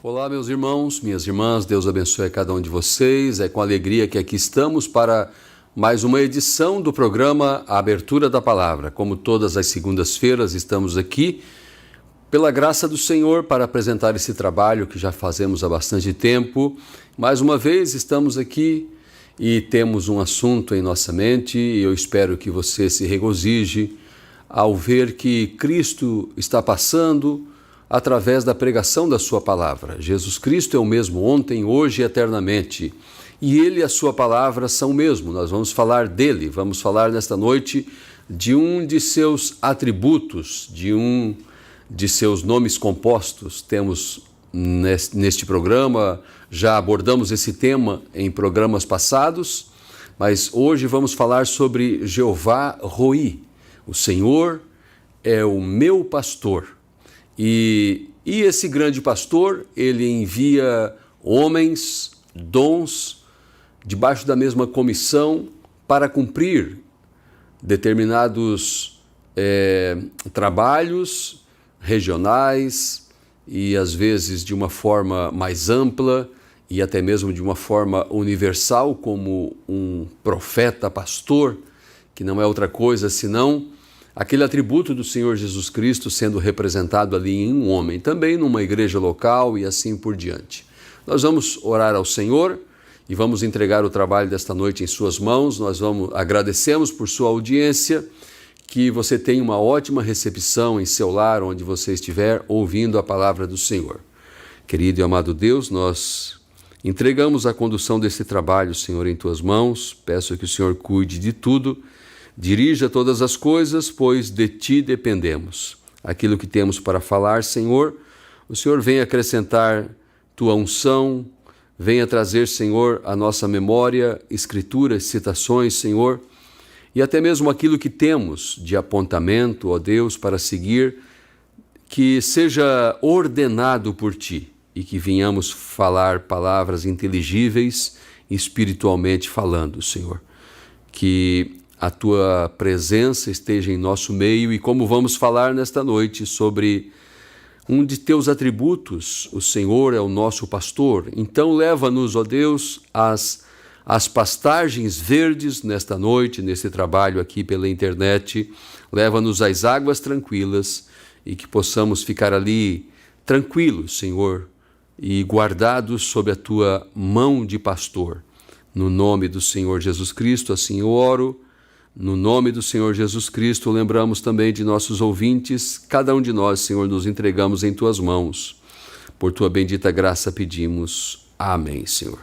Olá, meus irmãos, minhas irmãs, Deus abençoe a cada um de vocês. É com alegria que aqui estamos para mais uma edição do programa A Abertura da Palavra. Como todas as segundas-feiras, estamos aqui, pela graça do Senhor, para apresentar esse trabalho que já fazemos há bastante tempo. Mais uma vez, estamos aqui e temos um assunto em nossa mente e eu espero que você se regozije ao ver que Cristo está passando através da pregação da sua palavra. Jesus Cristo é o mesmo ontem, hoje e eternamente. E Ele e a sua palavra são o mesmo. Nós vamos falar dele, vamos falar nesta noite de um de seus atributos, de um de seus nomes compostos. Temos neste programa, já abordamos esse tema em programas passados, mas hoje vamos falar sobre Jeová Roi. O Senhor é o meu pastor. E esse grande pastor, ele envia homens, dons, debaixo da mesma comissão para cumprir determinados trabalhos regionais e às vezes de uma forma mais ampla e até mesmo de uma forma universal, como um profeta pastor, que não é outra coisa senão aquele atributo do Senhor Jesus Cristo sendo representado ali em um homem, também numa igreja local e assim por diante. Nós vamos orar ao Senhor e vamos entregar o trabalho desta noite em suas mãos. Agradecemos por sua audiência, que você tenha uma ótima recepção em seu lar, onde você estiver ouvindo a palavra do Senhor. Querido e amado Deus, nós entregamos a condução desse trabalho, Senhor, em tuas mãos. Peço que o Senhor cuide de tudo. Dirija todas as coisas, pois de Ti dependemos. Aquilo que temos para falar, Senhor, o Senhor venha acrescentar Tua unção, venha trazer, Senhor, à nossa memória, escrituras, citações, Senhor, e até mesmo aquilo que temos de apontamento, ó Deus, para seguir, que seja ordenado por Ti e que venhamos falar palavras inteligíveis, espiritualmente falando, Senhor. Que a Tua presença esteja em nosso meio e como vamos falar nesta noite sobre um de Teus atributos, o Senhor é o nosso pastor. Então leva-nos, ó Deus, às pastagens verdes nesta noite, nesse trabalho aqui pela internet. Leva-nos às águas tranquilas e que possamos ficar ali tranquilos, Senhor, e guardados sob a Tua mão de pastor. No nome do Senhor Jesus Cristo, assim eu oro. No nome do Senhor Jesus Cristo, lembramos também de nossos ouvintes. Cada um de nós, Senhor, nos entregamos em Tuas mãos. Por Tua bendita graça pedimos. Amém, Senhor.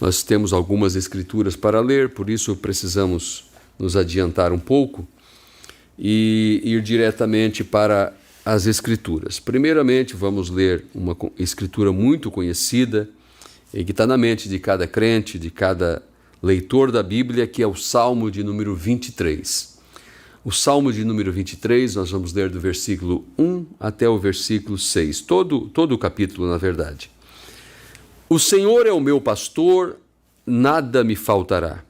Nós temos algumas escrituras para ler, por isso precisamos nos adiantar um pouco e ir diretamente para as escrituras. Primeiramente, vamos ler uma escritura muito conhecida e que está na mente de cada crente, de cada leitor da Bíblia, que é o Salmo de número 23. O Salmo de número 23, nós vamos ler do versículo 1 até o versículo 6, todo o capítulo, na verdade. O Senhor é o meu pastor, nada me faltará.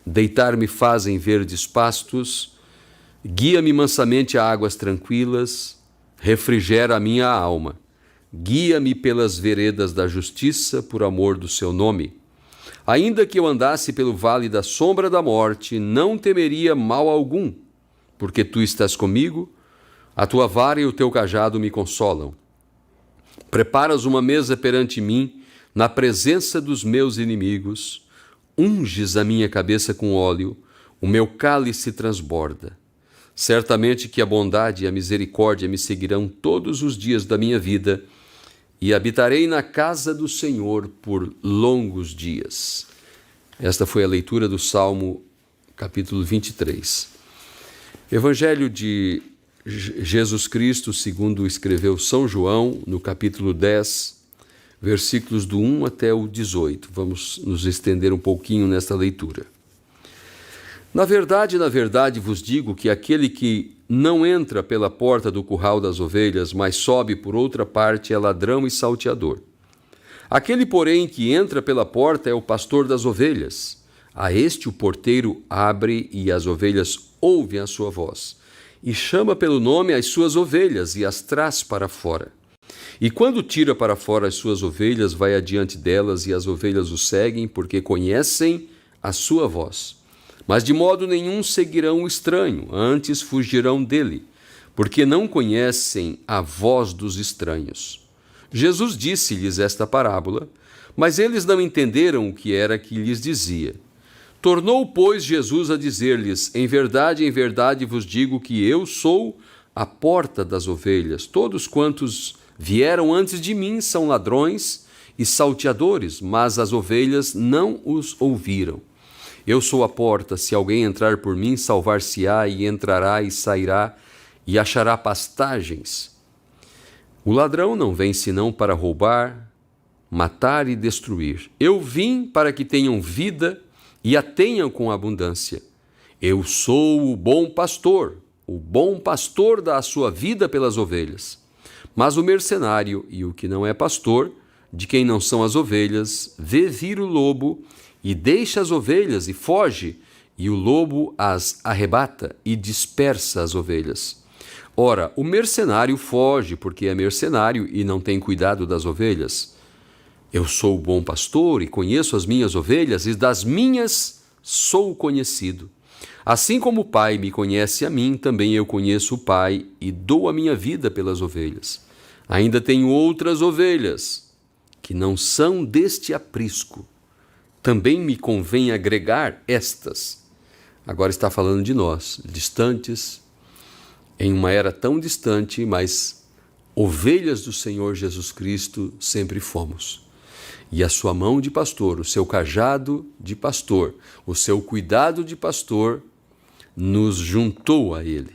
Deitar-me faz em verdes pastos, guia-me mansamente a águas tranquilas, refrigera a minha alma. Guia-me pelas veredas da justiça, por amor do seu nome. Ainda que eu andasse pelo vale da sombra da morte, não temeria mal algum, porque Tu estás comigo, a Tua vara e o Teu cajado me consolam. Preparas uma mesa perante mim, na presença dos meus inimigos, unges a minha cabeça com óleo, o meu cálice transborda. Certamente que a bondade e a misericórdia me seguirão todos os dias da minha vida, e habitarei na casa do Senhor por longos dias. Esta foi a leitura do Salmo, capítulo 23. Evangelho de Jesus Cristo, segundo escreveu São João, no capítulo 10, versículos do 1 até o 18. Vamos nos estender um pouquinho nesta leitura. Na verdade, vos digo que aquele que não entra pela porta do curral das ovelhas, mas sobe por outra parte é ladrão e salteador. Aquele, porém, que entra pela porta é o pastor das ovelhas. A este o porteiro abre e as ovelhas ouvem a sua voz. E chama pelo nome as suas ovelhas e as traz para fora. E quando tira para fora as suas ovelhas, vai adiante delas, e as ovelhas o seguem, porque conhecem a sua voz. Mas de modo nenhum seguirão o estranho, antes fugirão dele, porque não conhecem a voz dos estranhos. Jesus disse-lhes esta parábola, mas eles não entenderam o que era que lhes dizia. Tornou, pois, Jesus a dizer-lhes: em verdade vos digo que eu sou a porta das ovelhas. Todos quantos vieram antes de mim são ladrões e salteadores, mas as ovelhas não os ouviram. Eu sou a porta, se alguém entrar por mim, salvar-se-á, e entrará e sairá, e achará pastagens. O ladrão não vem senão para roubar, matar e destruir. Eu vim para que tenham vida e a tenham com abundância. Eu sou o bom pastor dá a sua vida pelas ovelhas. Mas o mercenário e o que não é pastor, de quem não são as ovelhas, vê vir o lobo e deixa as ovelhas e foge, e o lobo as arrebata e dispersa as ovelhas. Ora, o mercenário foge porque é mercenário e não tem cuidado das ovelhas. Eu sou o bom pastor e conheço as minhas ovelhas, e das minhas sou conhecido. Assim como o Pai me conhece a mim, também eu conheço o Pai e dou a minha vida pelas ovelhas. Ainda tenho outras ovelhas que não são deste aprisco. Também me convém agregar estas. Agora está falando de nós, distantes, em uma era tão distante, mas ovelhas do Senhor Jesus Cristo sempre fomos. E a sua mão de pastor, o seu cajado de pastor, o seu cuidado de pastor, nos juntou a ele.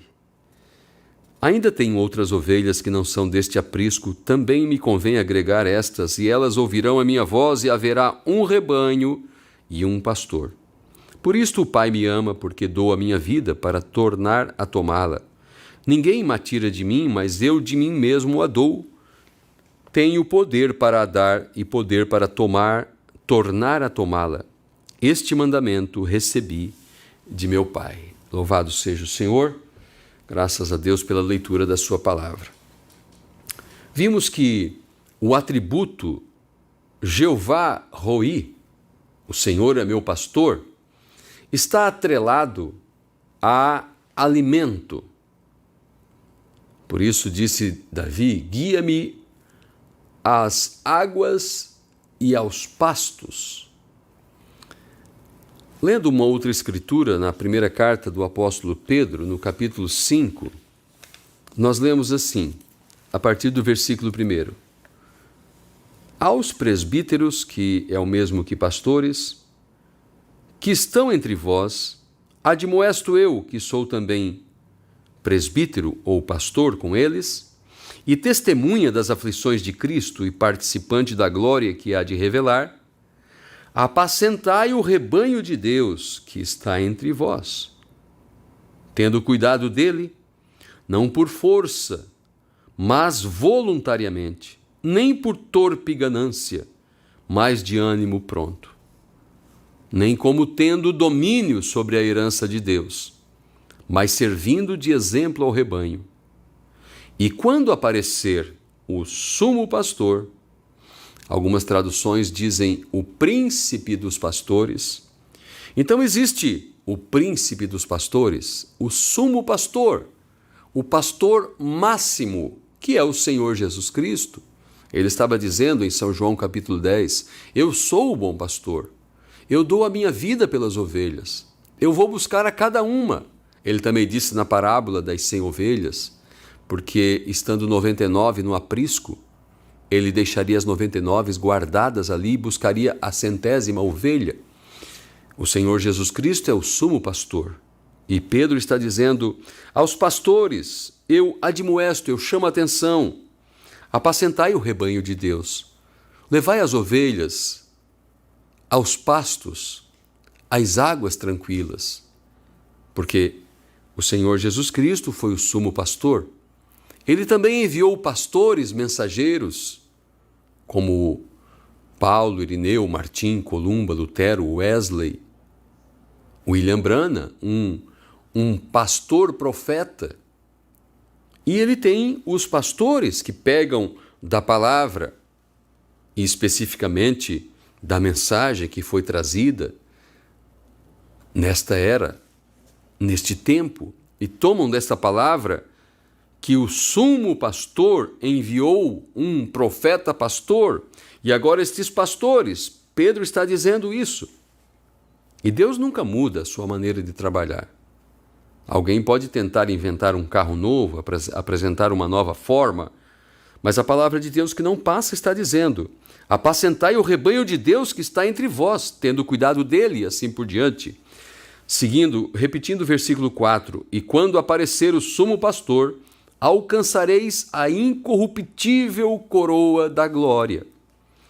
Ainda tenho outras ovelhas que não são deste aprisco, também me convém agregar estas, e elas ouvirão a minha voz, e haverá um rebanho e um pastor. Por isto o Pai me ama, porque dou a minha vida para tornar a tomá-la. Ninguém me tira de mim, mas eu de mim mesmo a dou. Tenho poder para a dar e poder para tornar a tomá-la. Este mandamento recebi de meu Pai. Louvado seja o Senhor. Graças a Deus pela leitura da sua palavra. Vimos que o atributo Jeová Roi, o Senhor é meu pastor, está atrelado a alimento. Por isso disse Davi: guia-me às águas e aos pastos. Lendo uma outra escritura, na primeira carta do apóstolo Pedro, no capítulo 5, nós lemos assim, a partir do versículo 1. Aos presbíteros, que é o mesmo que pastores, que estão entre vós, admoesto eu, que sou também presbítero ou pastor com eles, e testemunha das aflições de Cristo e participante da glória que há de revelar, apacentai o rebanho de Deus que está entre vós, tendo cuidado dele, não por força, mas voluntariamente, nem por torpe ganância, mas de ânimo pronto, nem como tendo domínio sobre a herança de Deus, mas servindo de exemplo ao rebanho. E quando aparecer o sumo pastor, algumas traduções dizem o príncipe dos pastores. Então existe o príncipe dos pastores, o sumo pastor, o pastor máximo, que é o Senhor Jesus Cristo. Ele estava dizendo em São João capítulo 10, eu sou o bom pastor, eu dou a minha vida pelas ovelhas, eu vou buscar a cada uma. Ele também disse na parábola das 100 ovelhas, porque estando 99 no aprisco, ele deixaria as 99 guardadas ali e buscaria a 100ª ovelha. O Senhor Jesus Cristo é o sumo pastor. E Pedro está dizendo aos pastores, eu admoesto, eu chamo a atenção, apacentai o rebanho de Deus, levai as ovelhas aos pastos, às águas tranquilas, porque o Senhor Jesus Cristo foi o sumo pastor. Ele também enviou pastores mensageiros, como Paulo, Irineu, Martim, Columba, Lutero, Wesley, William Branham, um pastor profeta. E ele tem os pastores que pegam da palavra e especificamente da mensagem que foi trazida nesta era, neste tempo, e tomam desta palavra que o sumo pastor enviou um profeta pastor, e agora estes pastores, Pedro está dizendo isso. E Deus nunca muda a sua maneira de trabalhar. Alguém pode tentar inventar um carro novo, apresentar uma nova forma, mas a palavra de Deus que não passa está dizendo: apacentai o rebanho de Deus que está entre vós, tendo cuidado dele, e assim por diante. Repetindo o versículo 4, e quando aparecer o sumo pastor, alcançareis a incorruptível coroa da glória.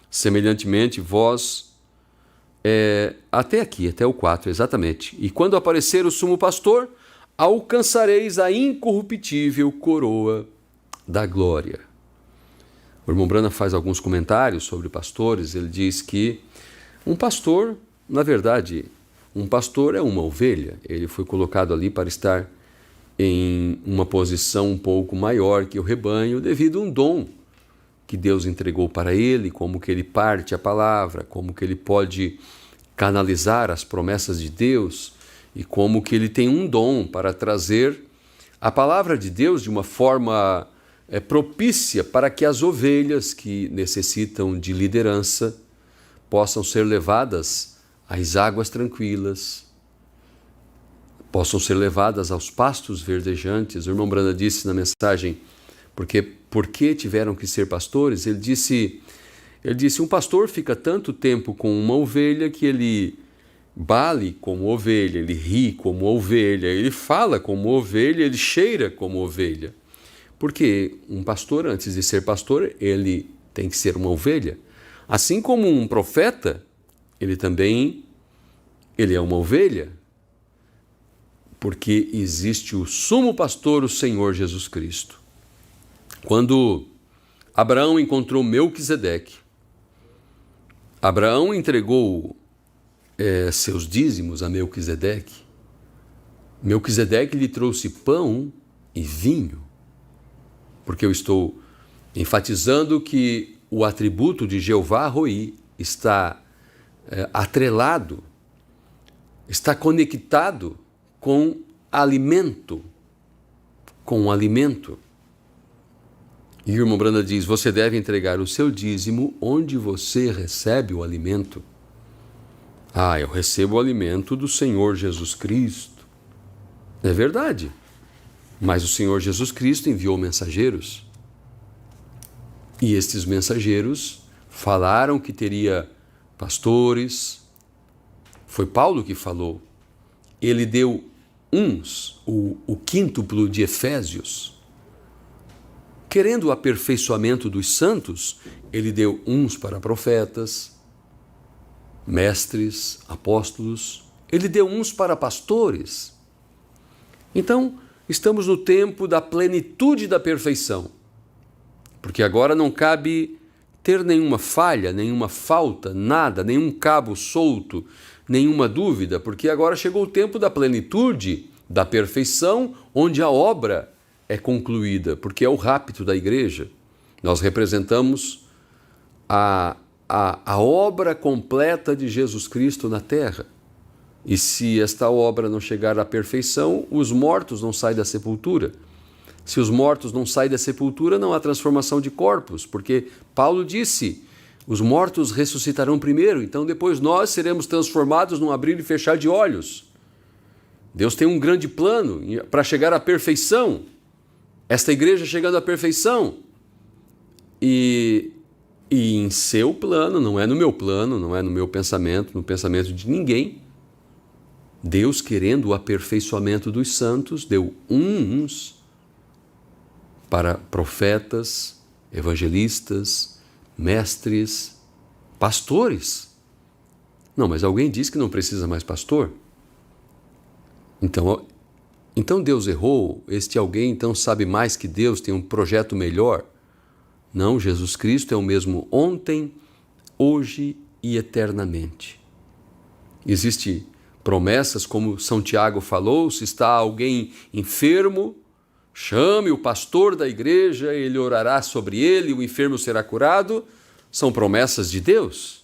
Semelhantemente, vós, até aqui, até o 4, exatamente. E quando aparecer o sumo pastor, alcançareis a incorruptível coroa da glória. O irmão Branham faz alguns comentários sobre pastores. Ele diz que um pastor, na verdade, um pastor é uma ovelha. Ele foi colocado ali para estar em uma posição um pouco maior que o rebanho, devido a um dom que Deus entregou para ele, como que ele parte a palavra, como que ele pode canalizar as promessas de Deus e como que ele tem um dom para trazer a palavra de Deus de uma forma propícia para que as ovelhas que necessitam de liderança possam ser levadas às águas tranquilas, possam ser levadas aos pastos verdejantes. O irmão Branham disse na mensagem, por que tiveram que ser pastores? Ele disse, um pastor fica tanto tempo com uma ovelha que ele bale como ovelha, ele ri como ovelha, ele fala como ovelha, ele cheira como ovelha. Porque um pastor, antes de ser pastor, ele tem que ser uma ovelha. Assim como um profeta, ele é uma ovelha. Porque existe o sumo pastor, o Senhor Jesus Cristo. Quando Abraão encontrou Melquisedeque, Abraão entregou seus dízimos a Melquisedeque. Melquisedeque lhe trouxe pão e vinho, porque eu estou enfatizando que o atributo de Jeová Roi está atrelado, está conectado com alimento. E o irmão Branham diz, você deve entregar o seu dízimo onde você recebe o alimento. Eu recebo o alimento do Senhor Jesus Cristo. É verdade, mas o Senhor Jesus Cristo enviou mensageiros. E estes mensageiros falaram que teria pastores. Foi Paulo que falou. Ele deu o quíntuplo de Efésios. Querendo o aperfeiçoamento dos santos, ele deu uns para profetas, mestres, apóstolos. Ele deu uns para pastores. Então, estamos no tempo da plenitude da perfeição. Porque agora não cabe ter nenhuma falha, nenhuma falta, nada, nenhum cabo solto, nenhuma dúvida, porque agora chegou o tempo da plenitude, da perfeição, onde a obra é concluída, porque é o rapto da igreja. Nós representamos a obra completa de Jesus Cristo na terra. E se esta obra não chegar à perfeição, os mortos não saem da sepultura. Se os mortos não saem da sepultura, não há transformação de corpos, porque Paulo disse, os mortos ressuscitarão primeiro, então depois nós seremos transformados num abrir e fechar de olhos. Deus tem um grande plano para chegar à perfeição. Esta igreja chegando à perfeição. E em seu plano, não é no meu plano, não é no meu pensamento, no pensamento de ninguém. Deus, querendo o aperfeiçoamento dos santos, deu uns para profetas, evangelistas, mestres, pastores. Não, mas alguém diz que não precisa mais pastor? Então Deus errou? Este alguém então sabe mais que Deus, tem um projeto melhor? Não, Jesus Cristo é o mesmo ontem, hoje e eternamente. Existem promessas, como São Tiago falou, se está alguém enfermo, chame o pastor da igreja, ele orará sobre ele, o enfermo será curado, são promessas de Deus.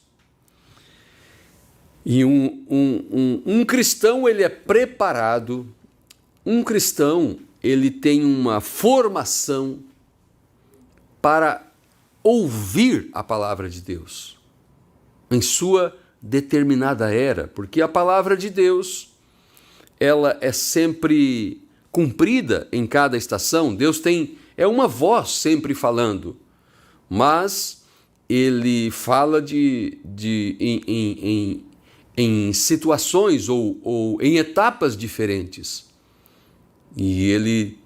E um cristão, ele é preparado, um cristão, ele tem uma formação para ouvir a palavra de Deus em sua determinada era, porque a palavra de Deus, ela é sempre cumprida em cada estação. Deus é uma voz sempre falando, mas ele fala em situações ou em etapas diferentes. E ele,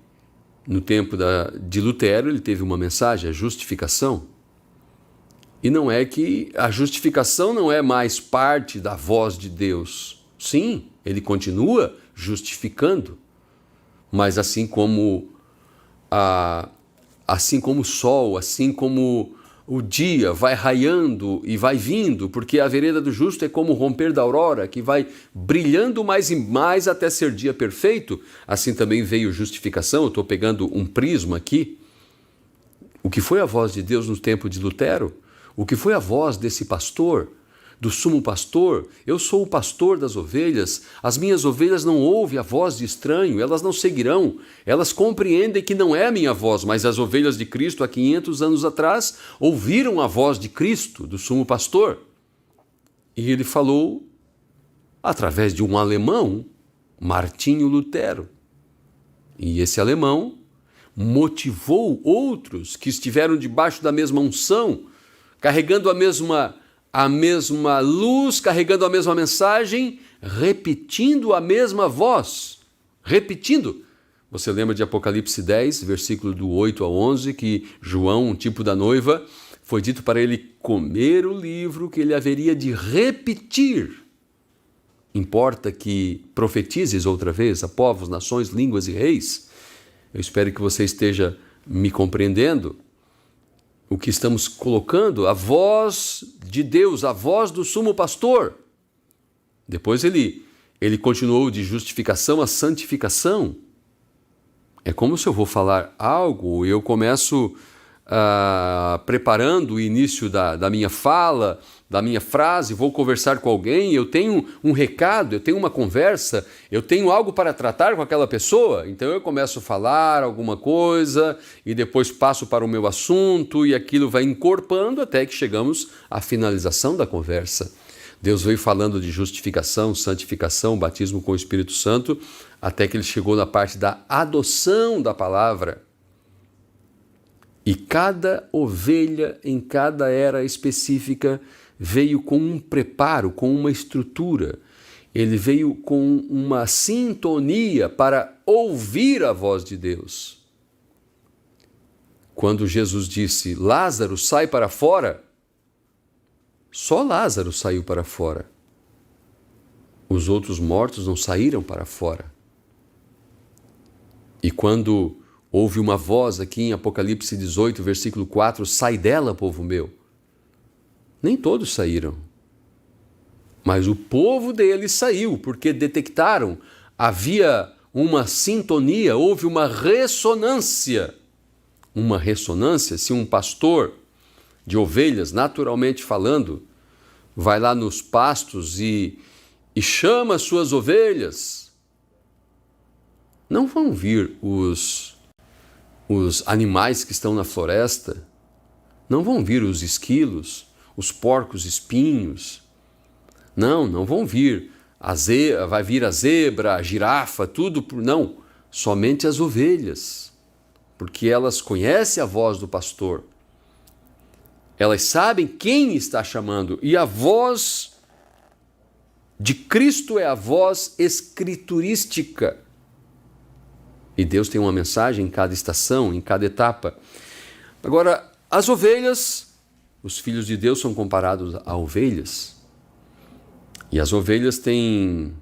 no tempo de Lutero, ele teve uma mensagem, a justificação. E não é que a justificação não é mais parte da voz de Deus. Sim, ele continua justificando, mas assim como o sol, assim como o dia vai raiando e vai vindo, porque a vereda do justo é como o romper da aurora, que vai brilhando mais e mais até ser dia perfeito, assim também veio justificação. Eu estou pegando um prisma aqui. O que foi a voz de Deus no tempo de Lutero? O que foi a voz desse pastor, do sumo pastor? Eu sou o pastor das ovelhas, as minhas ovelhas não ouvem a voz de estranho, elas não seguirão, elas compreendem que não é a minha voz, mas as ovelhas de Cristo há 500 anos atrás ouviram a voz de Cristo, do sumo pastor. E ele falou através de um alemão, Martinho Lutero. E esse alemão motivou outros que estiveram debaixo da mesma unção, carregando a mesma luz, carregando a mesma mensagem, repetindo a mesma voz. Repetindo. Você lembra de Apocalipse 10, versículo do 8 ao 11, que João, um tipo da noiva, foi dito para ele comer o livro que ele haveria de repetir. Importa que profetizes outra vez a povos, nações, línguas e reis. Eu espero que você esteja me compreendendo. O que estamos colocando, a voz de Deus, a voz do sumo pastor. Depois ele continuou de justificação a santificação. É como se eu vou falar algo e eu começo preparando o início da minha fala, da minha frase, vou conversar com alguém, eu tenho um recado, eu tenho uma conversa, eu tenho algo para tratar com aquela pessoa, então eu começo a falar alguma coisa e depois passo para o meu assunto e aquilo vai encorpando até que chegamos à finalização da conversa. Deus veio falando de justificação, santificação, batismo com o Espírito Santo, até que ele chegou na parte da adoção da palavra. E cada ovelha em cada era específica veio com um preparo, com uma estrutura. Ele veio com uma sintonia para ouvir a voz de Deus. Quando Jesus disse, Lázaro, sai para fora, só Lázaro saiu para fora. Os outros mortos não saíram para fora. E quando houve uma voz aqui em Apocalipse 18, versículo 4, sai dela, povo meu. Nem todos saíram. Mas o povo dele saiu, porque detectaram, havia uma sintonia, houve uma ressonância. Uma ressonância, se um pastor de ovelhas, naturalmente falando, vai lá nos pastos e chama as suas ovelhas, não vão vir os animais que estão na floresta, não vão vir os esquilos, os porcos espinhos, não vão vir, vai vir a zebra, a girafa, tudo, não, somente as ovelhas, porque elas conhecem a voz do pastor, elas sabem quem está chamando, e a voz de Cristo é a voz escriturística. E Deus tem uma mensagem em cada estação, em cada etapa. Agora, as ovelhas, os filhos de Deus são comparados a ovelhas. E as ovelhas têm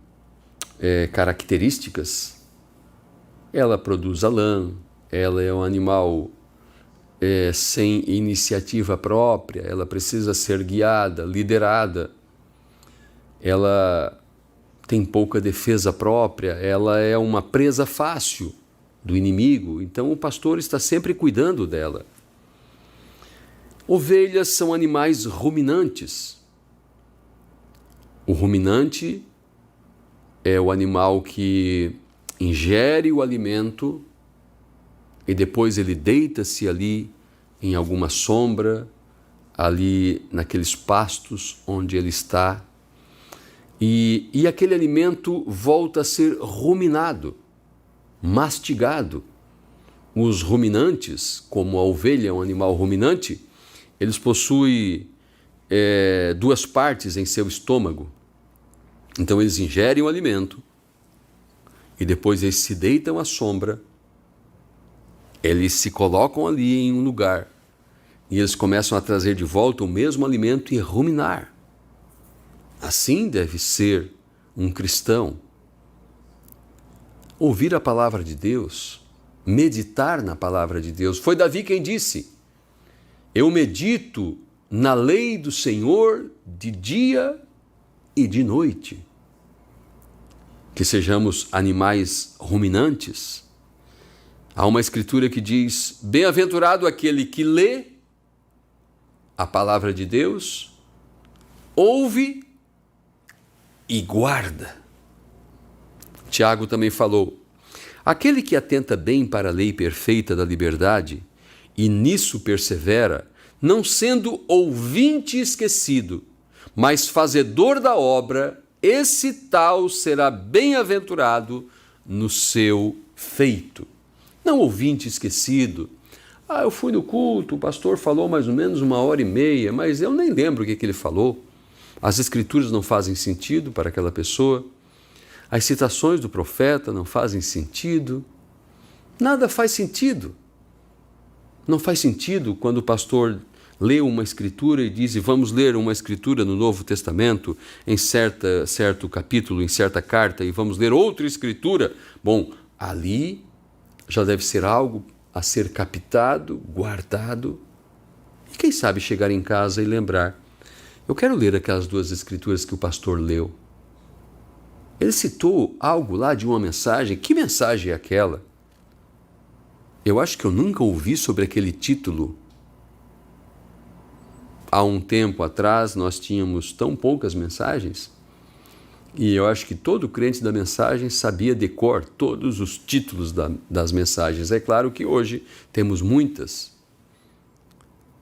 características. Ela produz a lã, ela é um animal sem iniciativa própria, ela precisa ser guiada, liderada. Ela tem pouca defesa própria, ela é uma presa fácil. do inimigo. Então o pastor está sempre cuidando dela. Ovelhas são animais ruminantes. O ruminante é o animal que ingere o alimento e depois ele deita-se ali em alguma sombra, ali naqueles pastos onde ele está, e aquele alimento volta a ser ruminado, mastigado. Os ruminantes, como a ovelha é um animal ruminante, eles possuem duas partes em seu estômago. Então eles ingerem o alimento e depois eles se deitam à sombra, eles se colocam ali em um lugar e eles começam a trazer de volta o mesmo alimento e ruminar. Assim deve ser um cristão. Ouvir a palavra de Deus, meditar na palavra de Deus. Foi Davi quem disse: eu medito na lei do Senhor de dia e de noite. Que sejamos animais ruminantes. Há uma escritura que diz: bem-aventurado aquele que lê a palavra de Deus, ouve e guarda. Tiago também falou: aquele que atenta bem para a lei perfeita da liberdade e nisso persevera, não sendo ouvinte esquecido, mas fazedor da obra, esse tal será bem-aventurado no seu feito. Não ouvinte esquecido. Eu fui no culto, o pastor falou mais ou menos 1h30, mas eu nem lembro o que ele falou. As escrituras não fazem sentido para aquela pessoa. As citações do profeta não fazem sentido. Nada faz sentido. Não faz sentido quando o pastor lê uma escritura e diz: vamos ler uma escritura no Novo Testamento, em certo capítulo, em certa carta, e vamos ler outra escritura. Bom, ali já deve ser algo a ser captado, guardado, e quem sabe chegar em casa e lembrar: eu quero ler aquelas duas escrituras que o pastor leu. Ele citou algo lá de uma mensagem. Que mensagem é aquela? Eu acho que eu nunca ouvi sobre aquele título. Há um tempo atrás nós tínhamos tão poucas mensagens e eu acho que todo crente da mensagem sabia de cor todos os títulos das mensagens. É claro que hoje temos muitas,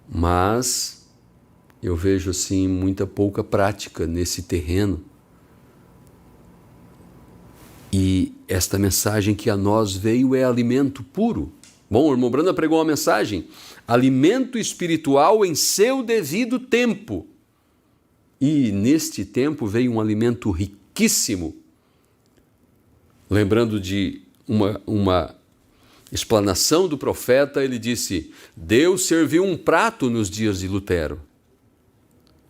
mas eu vejo assim muita pouca prática nesse terreno. E esta mensagem que a nós veio é alimento puro. Bom, o irmão Branda pregou uma mensagem: alimento espiritual em seu devido tempo. E neste tempo veio um alimento riquíssimo. Lembrando de uma explanação do profeta, ele disse: Deus serviu um prato nos dias de Lutero.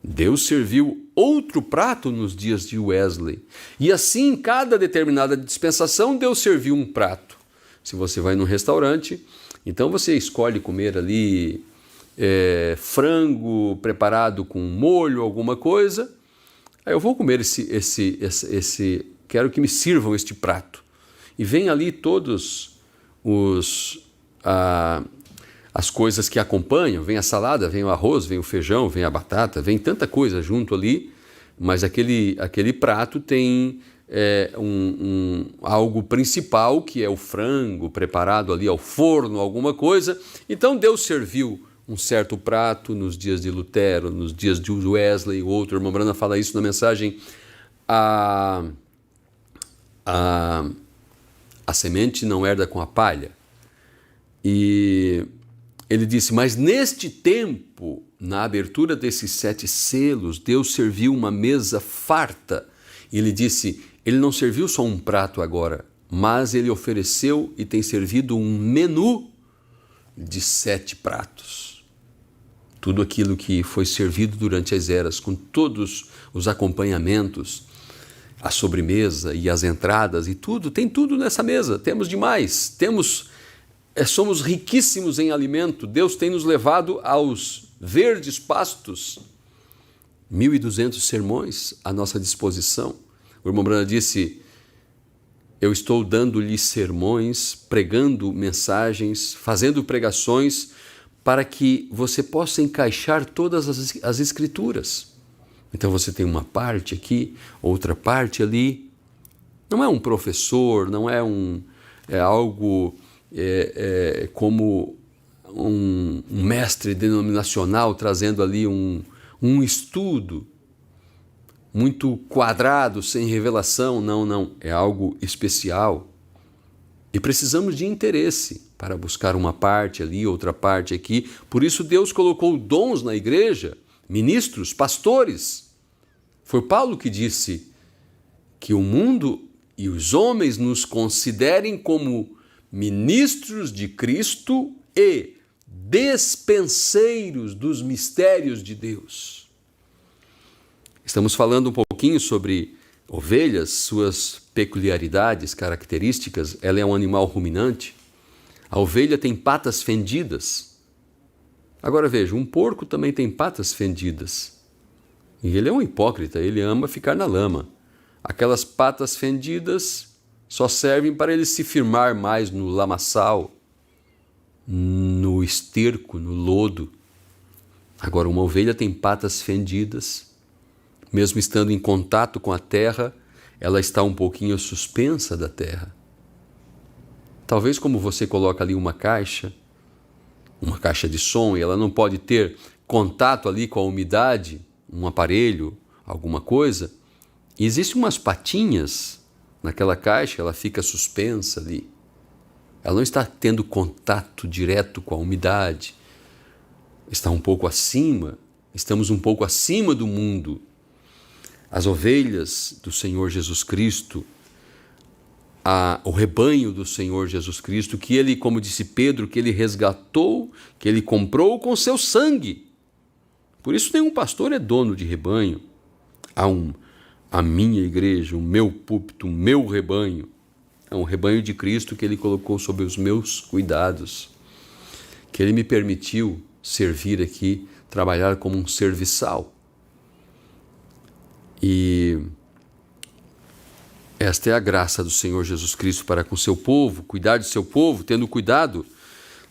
Deus serviu outro prato nos dias de Wesley. E assim, em cada determinada dispensação, Deus serviu um prato. Se você vai num restaurante, então você escolhe comer ali frango preparado com molho, alguma coisa. Aí eu vou comer quero que me sirvam este prato. E vem ali todos as coisas que acompanham, vem a salada, vem o arroz, vem o feijão, vem a batata, vem tanta coisa junto ali, mas aquele prato tem algo principal, que é o frango preparado ali ao forno, alguma coisa. Então Deus serviu um certo prato nos dias de Lutero, nos dias de Wesley, outro irmão Branda fala isso na mensagem. A semente não herda com a palha. E ele disse: mas neste tempo, na abertura desses 7 selos, Deus serviu uma mesa farta. E ele disse: ele não serviu só um prato agora, mas ele ofereceu e tem servido um menu de 7 pratos. Tudo aquilo que foi servido durante as eras, com todos os acompanhamentos, a sobremesa e as entradas e tudo, tem tudo nessa mesa. Temos demais, somos riquíssimos em alimento. Deus tem nos levado aos verdes pastos. 1.200 sermões à nossa disposição. O irmão Branda disse: eu estou dando-lhe sermões, pregando mensagens, fazendo pregações, para que você possa encaixar todas as Escrituras. Então você tem uma parte aqui, outra parte ali. Não é um professor, não é algo como um mestre denominacional trazendo ali um estudo muito quadrado, sem revelação. Não. É algo especial. E precisamos de interesse para buscar uma parte ali, outra parte aqui. Por isso Deus colocou dons na igreja, ministros, pastores. Foi Paulo que disse que o mundo e os homens nos considerem como ministros de Cristo e despenseiros dos mistérios de Deus. Estamos falando um pouquinho sobre ovelhas, suas peculiaridades, características. Ela é um animal ruminante. A ovelha tem patas fendidas. Agora veja, um porco também tem patas fendidas. E ele é um hipócrita, ele ama ficar na lama. Aquelas patas fendidas só servem para ele se firmar mais no lamaçal, no esterco, no lodo. Agora, uma ovelha tem patas fendidas. Mesmo estando em contato com a terra, ela está um pouquinho suspensa da terra. Talvez como você coloca ali uma caixa de som, e ela não pode ter contato ali com a umidade, um aparelho, alguma coisa, e existem umas patinhas naquela caixa, ela fica suspensa ali. Ela não está tendo contato direto com a umidade. Está um pouco acima, estamos um pouco acima do mundo. As ovelhas do Senhor Jesus Cristo, o rebanho do Senhor Jesus Cristo, que ele, como disse Pedro, que ele resgatou, que ele comprou com seu sangue. Por isso nenhum pastor é dono de rebanho. A minha igreja, o meu púlpito, o meu rebanho. É um rebanho de Cristo que ele colocou sob os meus cuidados, que ele me permitiu servir aqui, trabalhar como um serviçal. E esta é a graça do Senhor Jesus Cristo para com seu povo, cuidar de seu povo, tendo cuidado.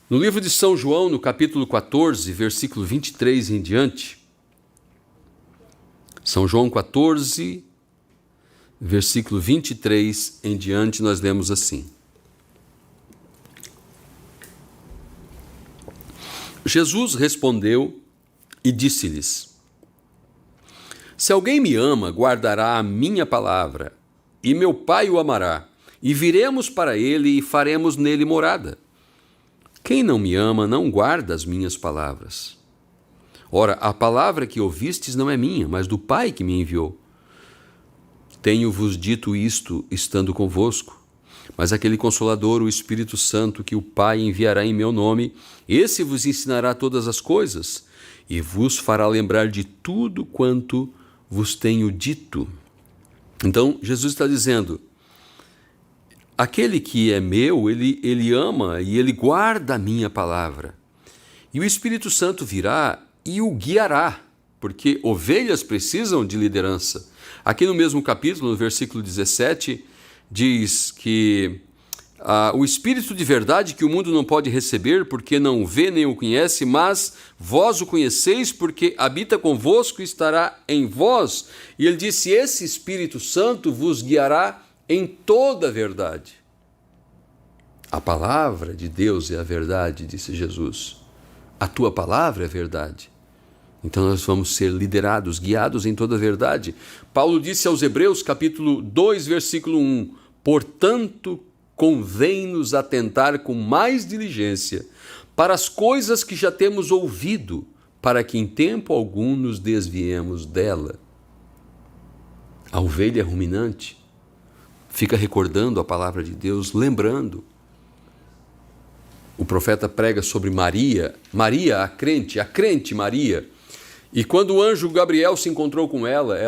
No livro de São João, no capítulo 14, versículo 23 em diante, São João 14, versículo 23 em diante, nós lemos assim: Jesus respondeu e disse-lhes: Se alguém me ama, guardará a minha palavra, e meu Pai o amará, e viremos para ele e faremos nele morada. Quem não me ama não guarda as minhas palavras. Ora, a palavra que ouvistes não é minha, mas do Pai que me enviou. Tenho-vos dito isto estando convosco, mas aquele Consolador, o Espírito Santo, que o Pai enviará em meu nome, esse vos ensinará todas as coisas, e vos fará lembrar de tudo quanto vos tenho dito. Então, Jesus está dizendo, aquele que é meu, ele ama e ele guarda a minha palavra. E o Espírito Santo virá e o guiará, porque ovelhas precisam de liderança. Aqui no mesmo capítulo, no versículo 17, diz que o Espírito de verdade que o mundo não pode receber, porque não o vê nem o conhece, mas vós o conheceis, porque habita convosco e estará em vós. E ele disse, esse Espírito Santo vos guiará em toda a verdade. A palavra de Deus é a verdade, disse Jesus. A tua palavra é a verdade. Então nós vamos ser liderados, guiados em toda a verdade. Paulo disse aos Hebreus, capítulo 2, versículo 1, portanto, convém-nos atentar com mais diligência para as coisas que já temos ouvido, para que em tempo algum nos desviemos dela. A ovelha ruminante fica recordando a palavra de Deus, lembrando. O profeta prega sobre Maria, a crente Maria. E quando o anjo Gabriel se encontrou com ela,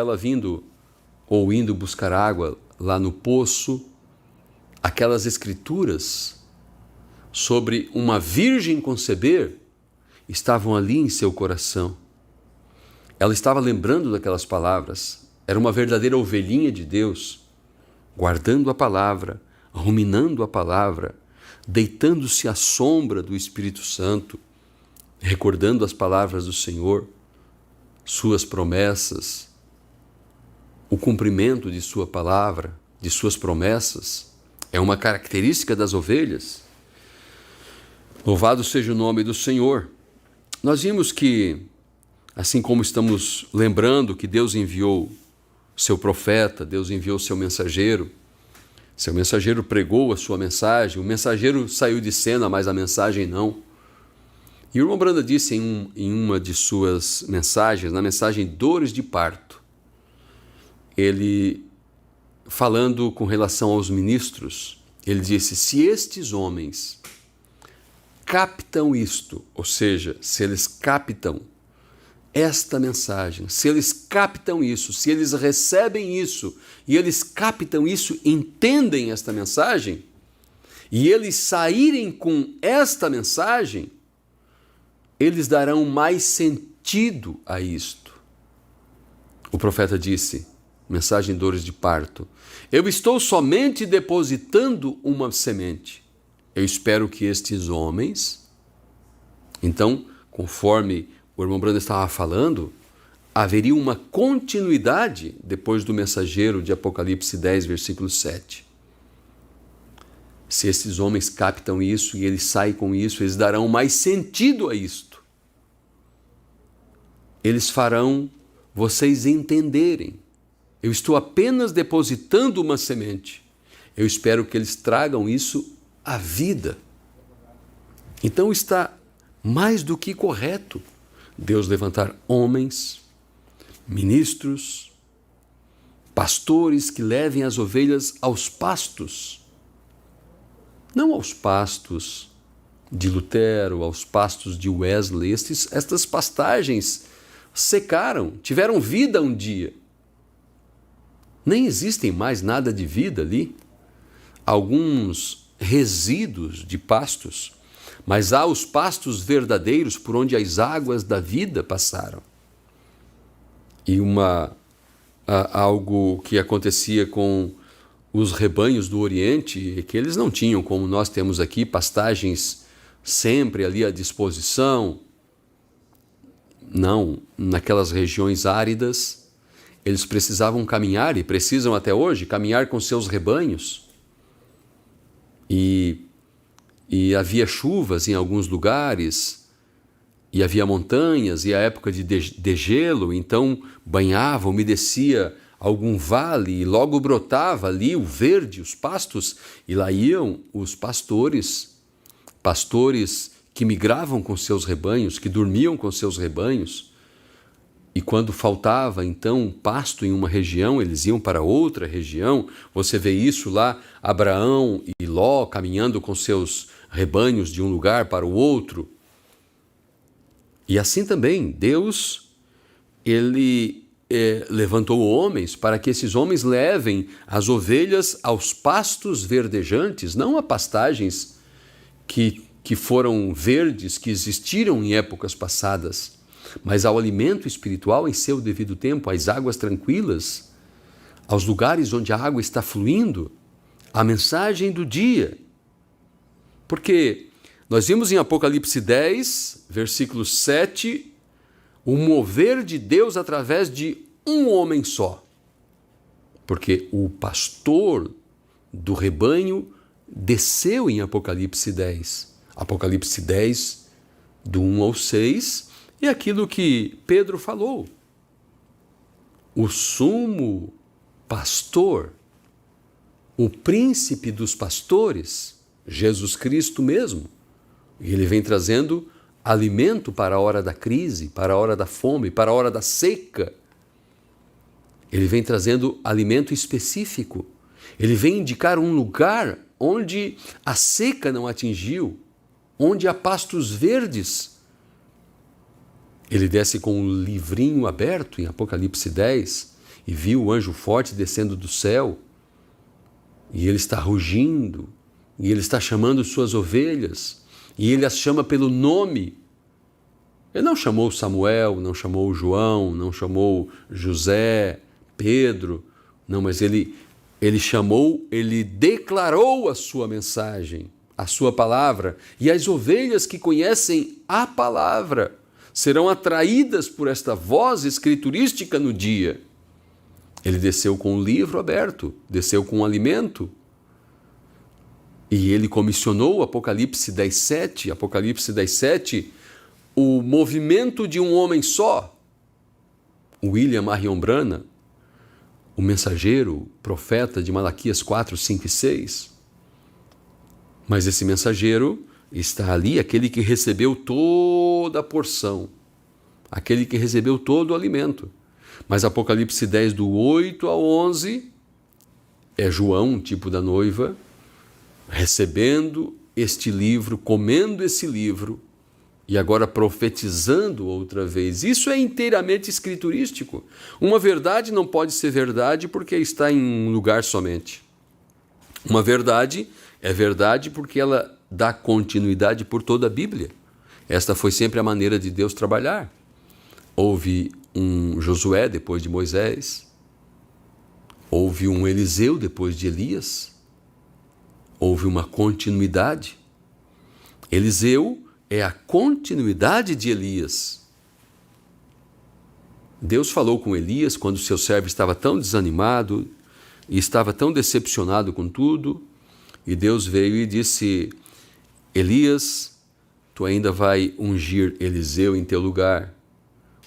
indo buscar água lá no poço, aquelas escrituras sobre uma virgem conceber estavam ali em seu coração. Ela estava lembrando daquelas palavras. Era uma verdadeira ovelhinha de Deus, guardando a palavra, ruminando a palavra, deitando-se à sombra do Espírito Santo, recordando as palavras do Senhor, suas promessas, o cumprimento de sua palavra, de suas promessas, é uma característica das ovelhas. Louvado seja o nome do Senhor. Nós vimos que, assim como estamos lembrando que Deus enviou seu profeta, Deus enviou seu mensageiro pregou a sua mensagem, o mensageiro saiu de cena, mas a mensagem não. E o irmão Branda disse em uma de suas mensagens, na mensagem Dores de Parto, ele, falando com relação aos ministros, ele disse: se estes homens captam isto, ou seja, se eles captam esta mensagem, se eles captam isso, se eles recebem isso, e eles captam isso, entendem esta mensagem, e eles saírem com esta mensagem, eles darão mais sentido a isto. O profeta disse, mensagem Dores de Parto: eu estou somente depositando uma semente. Eu espero que estes homens, então, conforme o irmão Branda estava falando, haveria uma continuidade depois do mensageiro de Apocalipse 10, versículo 7. Se esses homens captam isso e eles saem com isso, eles darão mais sentido a isto. Eles farão vocês entenderem. Eu estou apenas depositando uma semente. Eu espero que eles tragam isso à vida. Então está mais do que correto Deus levantar homens, ministros, pastores que levem as ovelhas aos pastos. Não aos pastos de Lutero, aos pastos de Wesley. Estas pastagens secaram, tiveram vida um dia. Nem existem mais nada de vida ali. Alguns resíduos de pastos, mas há os pastos verdadeiros por onde as águas da vida passaram. E algo que acontecia com os rebanhos do Oriente é que eles não tinham, como nós temos aqui, pastagens sempre ali à disposição. Não, naquelas regiões áridas, eles precisavam caminhar, e precisam até hoje, caminhar com seus rebanhos. E havia chuvas em alguns lugares, e havia montanhas, e a época de degelo, então banhava, umedecia algum vale, e logo brotava ali o verde, os pastos, e lá iam os pastores que migravam com seus rebanhos, que dormiam com seus rebanhos, e quando faltava então pasto em uma região, eles iam para outra região. Você vê isso lá, Abraão e Ló caminhando com seus rebanhos de um lugar para o outro. E assim também, Deus, ele levantou homens para que esses homens levem as ovelhas aos pastos verdejantes, não a pastagens que foram verdes, que existiram em épocas passadas, mas ao alimento espiritual em seu devido tempo, às águas tranquilas, aos lugares onde a água está fluindo, a mensagem do dia. Porque nós vimos em Apocalipse 10, versículo 7, o mover de Deus através de um homem só. Porque o pastor do rebanho desceu em Apocalipse 10. Apocalipse 10, do 1 ao 6, é aquilo que Pedro falou. O sumo pastor, o príncipe dos pastores, Jesus Cristo mesmo, e ele vem trazendo alimento para a hora da crise, para a hora da fome, para a hora da seca. Ele vem trazendo alimento específico. Ele vem indicar um lugar onde a seca não atingiu, onde há pastos verdes. Ele desce com um livrinho aberto em Apocalipse 10 e viu o anjo forte descendo do céu. E ele está rugindo, e ele está chamando suas ovelhas, e ele as chama pelo nome. Ele não chamou Samuel, não chamou João, não chamou José, Pedro, não, mas ele Ele chamou, ele declarou a sua mensagem, a sua palavra, e as ovelhas que conhecem a palavra serão atraídas por esta voz escriturística no dia. Ele desceu com o livro aberto, desceu com o alimento, e ele comissionou Apocalipse 10:7, Apocalipse 10:7, o movimento de um homem só, William Marion Branham, o mensageiro, profeta de Malaquias 4, 5 e 6. Mas esse mensageiro está ali, aquele que recebeu toda a porção, aquele que recebeu todo o alimento. Mas Apocalipse 10, do 8 ao 11, é João, tipo da noiva, recebendo este livro, comendo esse livro, e agora profetizando outra vez. Isso é inteiramente escriturístico. Uma verdade não pode ser verdade porque está em um lugar somente. Uma verdade é verdade porque ela dá continuidade por toda a Bíblia. Esta foi sempre a maneira de Deus trabalhar. Houve um Josué depois de Moisés. Houve um Eliseu depois de Elias. Houve uma continuidade. Eliseu é a continuidade de Elias. Deus falou com Elias quando seu servo estava tão desanimado e estava tão decepcionado com tudo, e Deus veio e disse: Elias, tu ainda vai ungir Eliseu em teu lugar,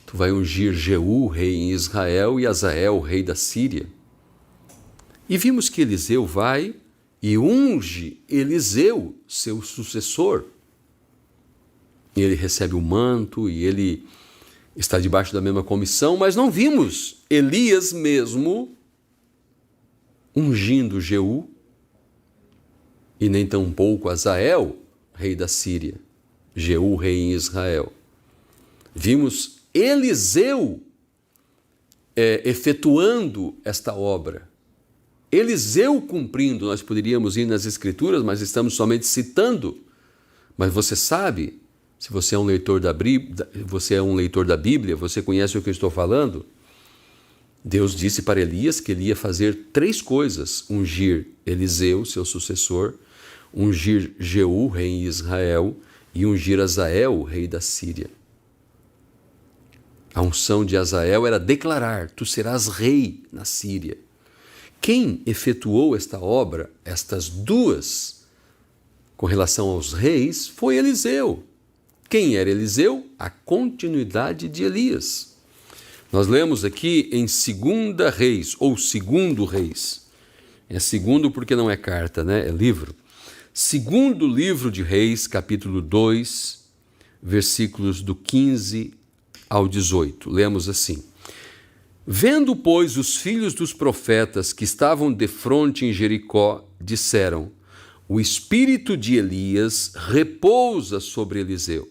tu vai ungir Jeú, rei em Israel, e Azael, rei da Síria. E vimos que Eliseu vai e unge Eliseu, seu sucessor. E ele recebe o manto e ele está debaixo da mesma comissão, mas não vimos Elias mesmo ungindo Jeú e nem tampouco Azael, rei da Síria, Jeú, rei em Israel. Vimos Eliseu efetuando esta obra. Eliseu cumprindo. Nós poderíamos ir nas Escrituras, mas estamos somente citando. Mas você sabe, se você é um leitor da Bíblia, você conhece o que eu estou falando? Deus disse para Elias que ele ia fazer 3 coisas: ungir Eliseu, seu sucessor, ungir Jeú, rei em Israel, e ungir Azael, rei da Síria. A unção de Azael era declarar: tu serás rei na Síria. Quem efetuou esta obra, estas duas, com relação aos reis, foi Eliseu. Quem era Eliseu? A continuidade de Elias. Nós lemos aqui em 2 Reis, ou 2 Reis. É segundo porque não é carta, né? É livro. 2º livro de Reis, capítulo 2, versículos do 15 ao 18. Lemos assim: Vendo, pois, os filhos dos profetas que estavam defronte em Jericó, disseram: O espírito de Elias repousa sobre Eliseu.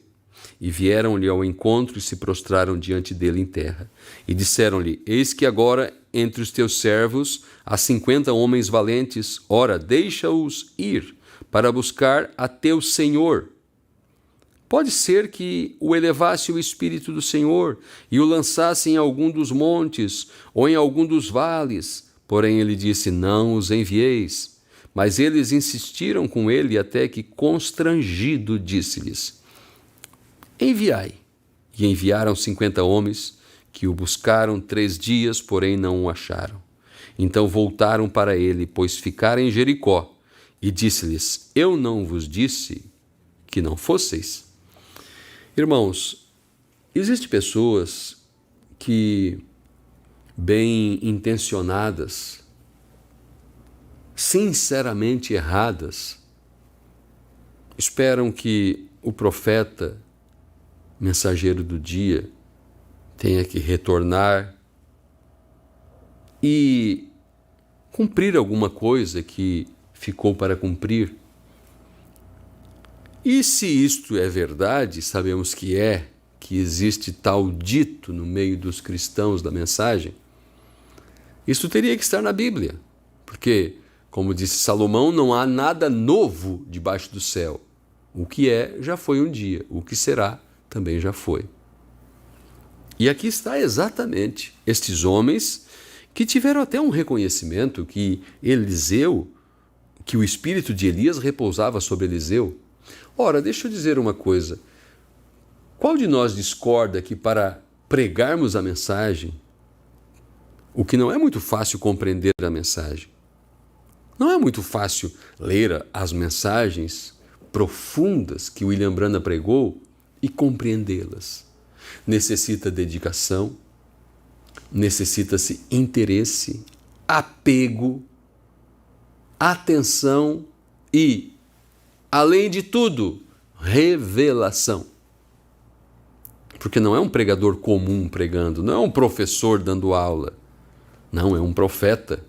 E vieram-lhe ao encontro e se prostraram diante dele em terra. E disseram-lhe: Eis que agora entre os teus servos há 50 homens valentes. Ora, deixa-os ir para buscar a teu Senhor. Pode ser que o elevasse o Espírito do Senhor e o lançasse em algum dos montes ou em algum dos vales. Porém ele disse: Não os envieis. Mas eles insistiram com ele até que, constrangido, disse-lhes: Enviai. E enviaram 50 homens, que o buscaram 3 dias, porém não o acharam. Então voltaram para ele, pois ficaram em Jericó, e disse-lhes: Eu não vos disse que não fosseis? Irmãos, existem pessoas que, bem intencionadas, sinceramente erradas, esperam que o profeta, mensageiro do dia, tenha que retornar e cumprir alguma coisa que ficou para cumprir. E se isto é verdade, sabemos que existe tal dito no meio dos cristãos da mensagem, isso teria que estar na Bíblia, porque, como disse Salomão, não há nada novo debaixo do céu. O que é, já foi um dia. O que será, também já foi. E aqui está exatamente estes homens que tiveram até um reconhecimento que que o espírito de Elias repousava sobre Eliseu. Ora, deixa eu dizer uma coisa. Qual de nós discorda que para pregarmos a mensagem, o que não é muito fácil compreender a mensagem, não é muito fácil ler as mensagens profundas que William Branham pregou e compreendê-las. Necessita dedicação, necessita-se interesse, apego, atenção e, além de tudo, revelação. Porque não é um pregador comum pregando, não é um professor dando aula. Não, é um profeta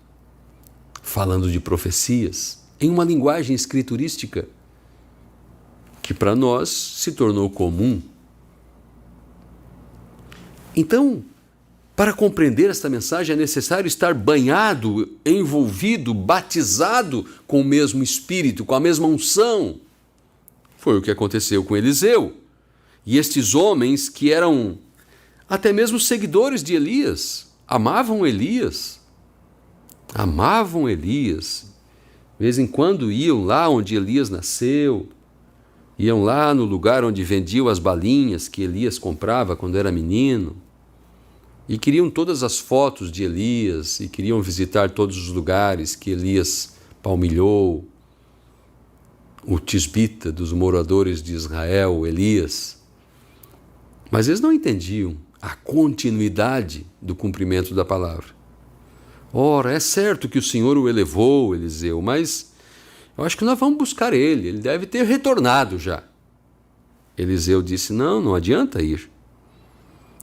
falando de profecias em uma linguagem escriturística que para nós se tornou comum. Então, para compreender esta mensagem é necessário estar banhado, envolvido, batizado com o mesmo Espírito, com a mesma unção. Foi o que aconteceu com Eliseu. E estes homens que eram até mesmo seguidores de Elias, amavam Elias. Amavam Elias. De vez em quando iam lá onde Elias nasceu, iam lá no lugar onde vendiam as balinhas que Elias comprava quando era menino, e queriam todas as fotos de Elias, e queriam visitar todos os lugares que Elias palmilhou, o tisbita dos moradores de Israel, Elias. Mas eles não entendiam a continuidade do cumprimento da palavra. Ora, é certo que o Senhor o elevou, Eliseu, mas eu acho que nós vamos buscar ele deve ter retornado já. Eliseu disse, não adianta ir.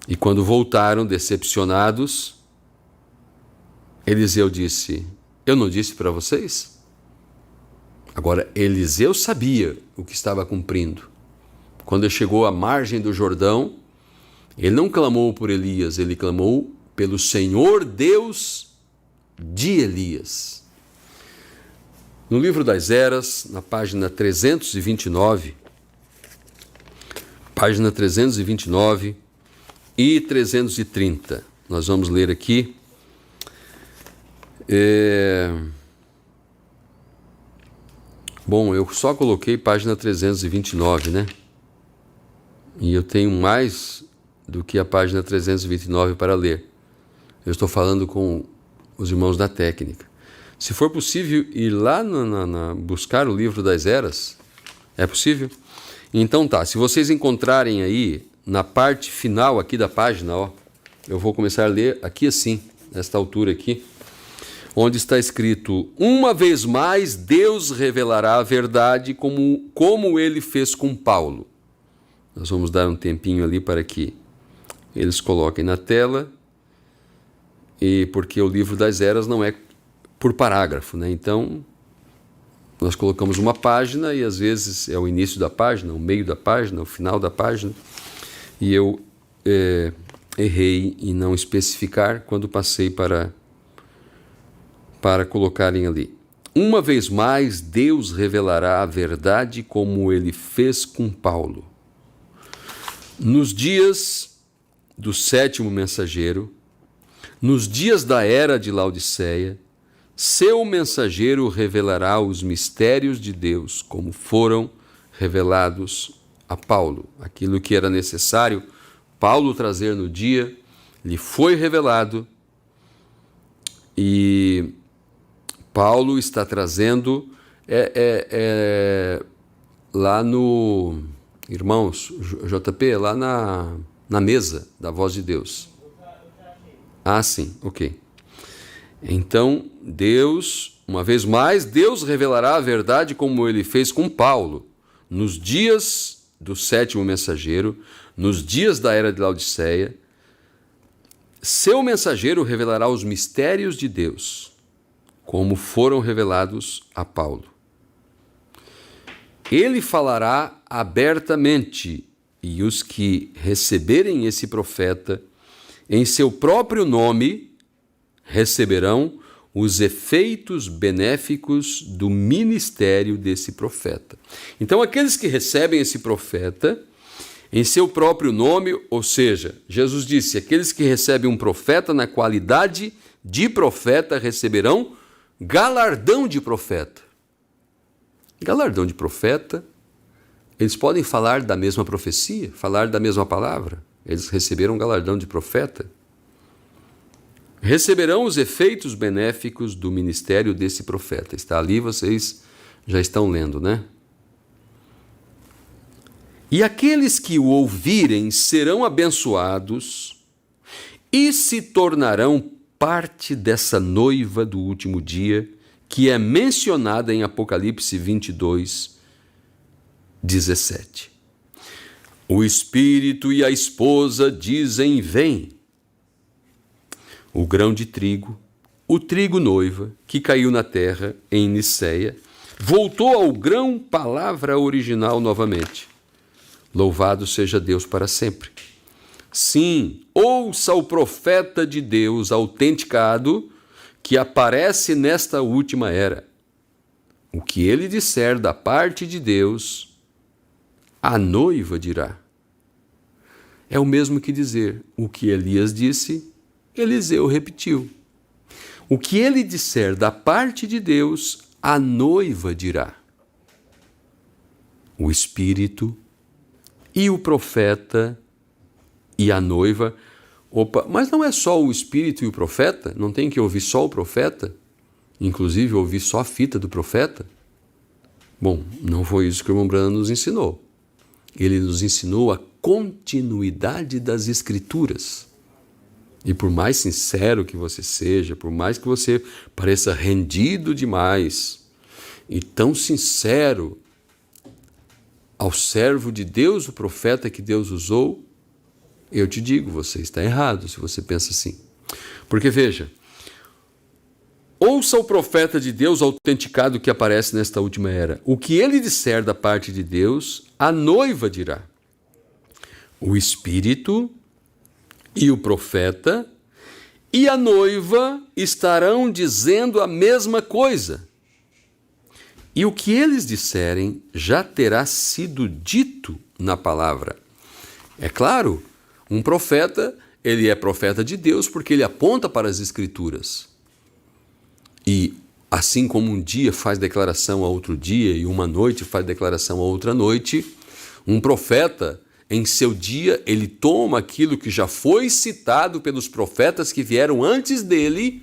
E quando voltaram decepcionados, Eliseu disse, eu não disse para vocês? Agora, Eliseu sabia o que estava cumprindo. Quando ele chegou à margem do Jordão, ele não clamou por Elias, ele clamou pelo Senhor Deus de Elias. No livro das Eras, na página 329 e 330, nós vamos ler aqui. Bom, eu só coloquei página 329, né? E eu tenho mais do que a página 329 para ler. Eu estou falando com os irmãos da técnica. Se for possível ir lá buscar o livro das Eras, é possível? Então tá, se vocês encontrarem aí, na parte final aqui da página, ó, eu vou começar a ler aqui assim, nesta altura aqui, onde está escrito, uma vez mais Deus revelará a verdade como ele fez com Paulo. Nós vamos dar um tempinho ali para que eles coloquem na tela, e porque o livro das Eras não é por parágrafo, né? Então, nós colocamos uma página e às vezes é o início da página, o meio da página, o final da página, e eu errei em não especificar quando passei para colocarem ali. Uma vez mais, Deus revelará a verdade como ele fez com Paulo. Nos dias do sétimo mensageiro, nos dias da era de Laodiceia, seu mensageiro revelará os mistérios de Deus, como foram revelados a Paulo. Aquilo que era necessário Paulo trazer no dia, lhe foi revelado, e Paulo está trazendo lá no... Irmãos, JP, lá na mesa da Voz de Deus. Ah, sim, ok. Então, Deus, uma vez mais, Deus revelará a verdade como ele fez com Paulo, nos dias do sétimo mensageiro, nos dias da era de Laodiceia. Seu mensageiro revelará os mistérios de Deus, como foram revelados a Paulo. Ele falará abertamente, e os que receberem esse profeta em seu próprio nome receberão os efeitos benéficos do ministério desse profeta. Então, aqueles que recebem esse profeta em seu próprio nome, ou seja, Jesus disse, aqueles que recebem um profeta na qualidade de profeta receberão galardão de profeta. Galardão de profeta, eles podem falar da mesma profecia, falar da mesma palavra. Eles receberam galardão de profeta. Receberão os efeitos benéficos do ministério desse profeta. Está ali, vocês já estão lendo, né? E aqueles que o ouvirem serão abençoados e se tornarão parte dessa noiva do último dia, que é mencionada em Apocalipse 22, 17. O Espírito e a esposa dizem: vem. O grão de trigo, o trigo noiva, que caiu na terra em Niceia, voltou ao grão palavra original novamente. Louvado seja Deus para sempre. Sim, ouça o profeta de Deus autenticado que aparece nesta última era. O que ele disser da parte de Deus, a noiva dirá. É o mesmo que dizer o que Elias disse, Eliseu repetiu. O que ele disser da parte de Deus, a noiva dirá. O Espírito e o profeta e a noiva. Opa, mas não é só o Espírito e o profeta? Não tem que ouvir só o profeta? Inclusive ouvir só a fita do profeta? Bom, não foi isso que o irmão Branham nos ensinou. Ele nos ensinou a continuidade das Escrituras. E por mais sincero que você seja, por mais que você pareça rendido demais e tão sincero ao servo de Deus, o profeta que Deus usou, eu te digo, você está errado se você pensa assim. Porque veja, ouça o profeta de Deus autenticado que aparece nesta última era. O que ele disser da parte de Deus, a noiva dirá. O Espírito e o profeta e a noiva estarão dizendo a mesma coisa. E o que eles disserem já terá sido dito na palavra. É claro, um profeta, ele é profeta de Deus porque ele aponta para as Escrituras. E assim como um dia faz declaração a outro dia e uma noite faz declaração a outra noite, um profeta, em seu dia, ele toma aquilo que já foi citado pelos profetas que vieram antes dele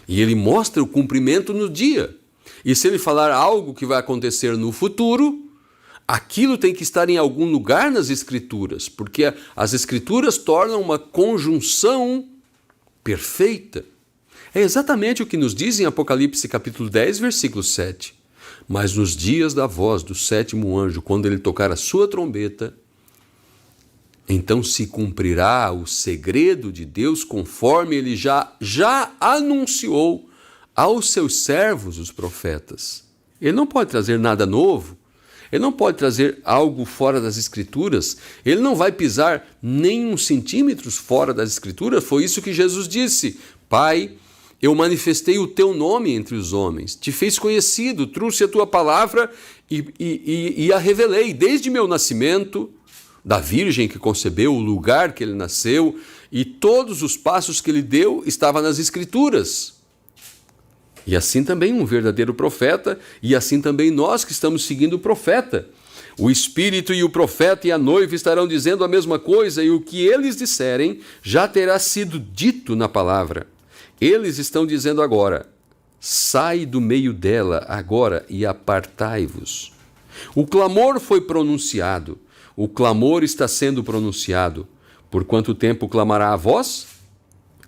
e ele mostra o cumprimento no dia. E se ele falar algo que vai acontecer no futuro, aquilo tem que estar em algum lugar nas Escrituras, porque as Escrituras tornam uma conjunção perfeita. É exatamente o que nos diz em Apocalipse capítulo 10, versículo 7. Mas nos dias da voz do sétimo anjo, quando ele tocar a sua trombeta, então se cumprirá o segredo de Deus conforme ele já anunciou aos seus servos, os profetas. Ele não pode trazer nada novo, ele não pode trazer algo fora das Escrituras, ele não vai pisar nem uns centímetros fora das Escrituras. Foi isso que Jesus disse: Pai, eu manifestei o teu nome entre os homens, te fiz conhecido, trouxe a tua palavra e a revelei desde meu nascimento, da virgem que concebeu, o lugar que ele nasceu e todos os passos que ele deu estavam nas Escrituras. E assim também um verdadeiro profeta, e assim também nós que estamos seguindo o profeta. O Espírito e o profeta e a noiva estarão dizendo a mesma coisa, e o que eles disserem já terá sido dito na palavra. Eles estão dizendo agora: sai do meio dela agora e apartai-vos. O clamor foi pronunciado. O clamor está sendo pronunciado. Por quanto tempo clamará a voz?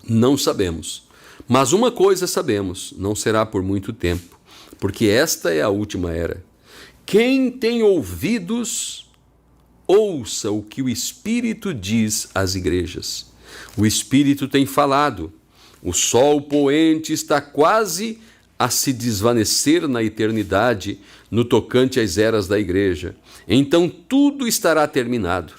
Não sabemos. Mas uma coisa sabemos, não será por muito tempo, porque esta é a última era. Quem tem ouvidos, ouça o que o Espírito diz às igrejas. O Espírito tem falado. O sol poente está quase a se desvanecer na eternidade no tocante às eras da igreja. Então tudo estará terminado.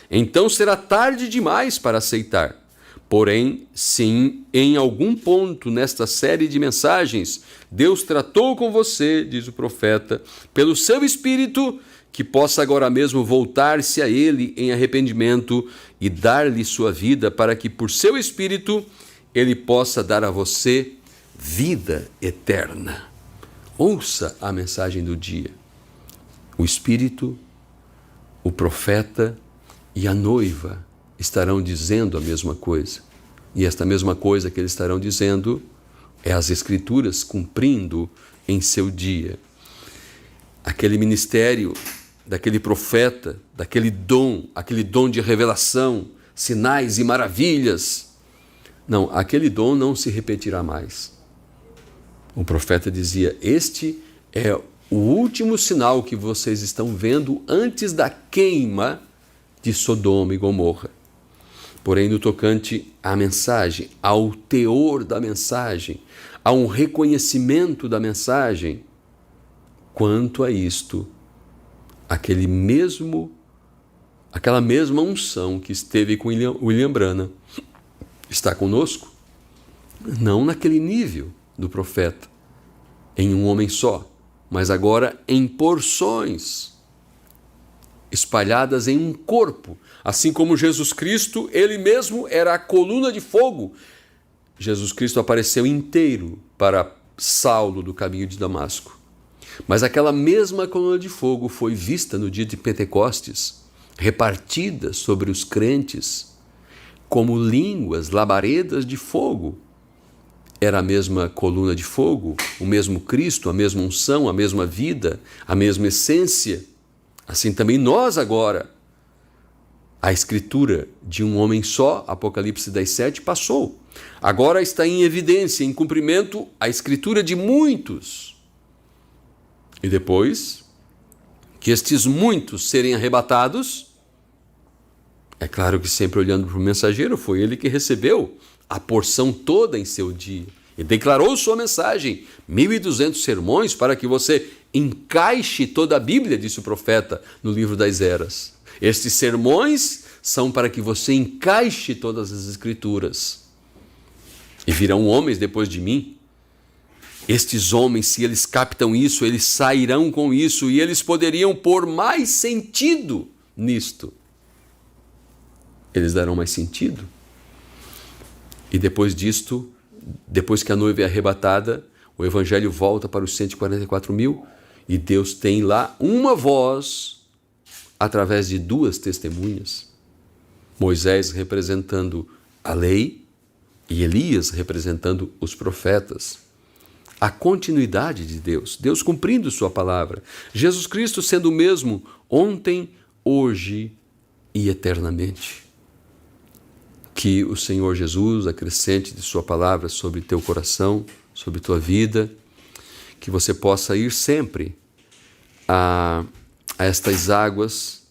Então será tarde demais para aceitar. Porém, se em algum ponto nesta série de mensagens Deus tratou com você, diz o profeta, pelo seu Espírito, que possa agora mesmo voltar-se a Ele em arrependimento e dar-lhe sua vida para que por seu Espírito Ele possa dar a você vida eterna. Ouça a mensagem do dia. O Espírito, o profeta e a noiva estarão dizendo a mesma coisa. E esta mesma coisa que eles estarão dizendo é as Escrituras cumprindo em seu dia. Aquele ministério daquele profeta, aquele dom de revelação, sinais e maravilhas. Não, aquele dom não se repetirá mais. O profeta dizia: este é o último sinal que vocês estão vendo antes da queima de Sodoma e Gomorra. Porém, no tocante à mensagem, ao teor da mensagem, a um reconhecimento da mensagem, quanto a isto, aquela mesma unção que esteve com William Branham está conosco, não naquele nível do profeta, em um homem só, mas agora em porções, espalhadas em um corpo, assim como Jesus Cristo, ele mesmo era a coluna de fogo. Jesus Cristo apareceu inteiro para Saulo do caminho de Damasco. Mas aquela mesma coluna de fogo foi vista no dia de Pentecostes, repartida sobre os crentes, como línguas, labaredas de fogo. Era a mesma coluna de fogo, o mesmo Cristo, a mesma unção, a mesma vida, a mesma essência. Assim também nós agora. A escritura de um homem só, Apocalipse 10:7, passou. Agora está em evidência, em cumprimento, a escritura de muitos. E depois que estes muitos serem arrebatados, é claro que sempre olhando para o mensageiro, foi ele que recebeu a porção toda em seu dia. E declarou sua mensagem, 1.200 sermões, para que você encaixe toda a Bíblia, disse o profeta no livro das Eras. Estes sermões são para que você encaixe todas as Escrituras. E virão homens depois de mim. Estes homens, se eles captam isso, eles sairão com isso e eles poderiam pôr mais sentido nisto. Eles darão mais sentido. E depois disto, depois que a noiva é arrebatada, o evangelho volta para os 144.000 e Deus tem lá uma voz através de duas testemunhas. Moisés representando a lei e Elias representando os profetas. A continuidade de Deus, Deus cumprindo sua palavra. Jesus Cristo sendo o mesmo ontem, hoje e eternamente. Que o Senhor Jesus acrescente de sua palavra sobre teu coração, sobre tua vida, que você possa ir sempre a estas águas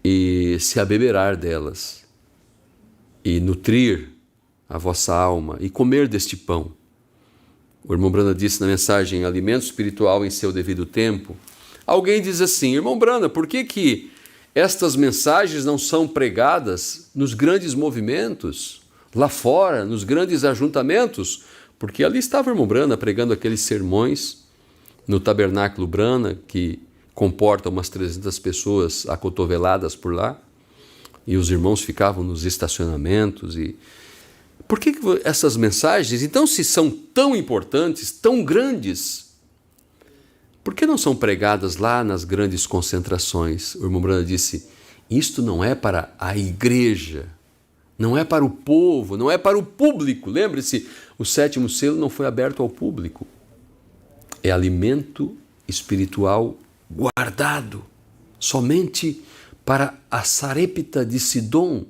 e se abeberar delas, e nutrir a vossa alma e comer deste pão. O irmão Branham disse na mensagem Alimento Espiritual em seu devido tempo. Alguém diz assim: irmão Branham, por que estas mensagens não são pregadas nos grandes movimentos, lá fora, nos grandes ajuntamentos? Porque ali estava o irmão Branham pregando aqueles sermões no tabernáculo Branham, que comporta umas 300 pessoas acotoveladas por lá, e os irmãos ficavam nos estacionamentos. E por que essas mensagens, então, se são tão importantes, tão grandes, por que não são pregadas lá nas grandes concentrações? O irmão Branham disse: isto não é para a igreja, não é para o povo, não é para o público. Lembre-se, o 7º selo não foi aberto ao público. É alimento espiritual guardado somente para a Sarepta de Sidom,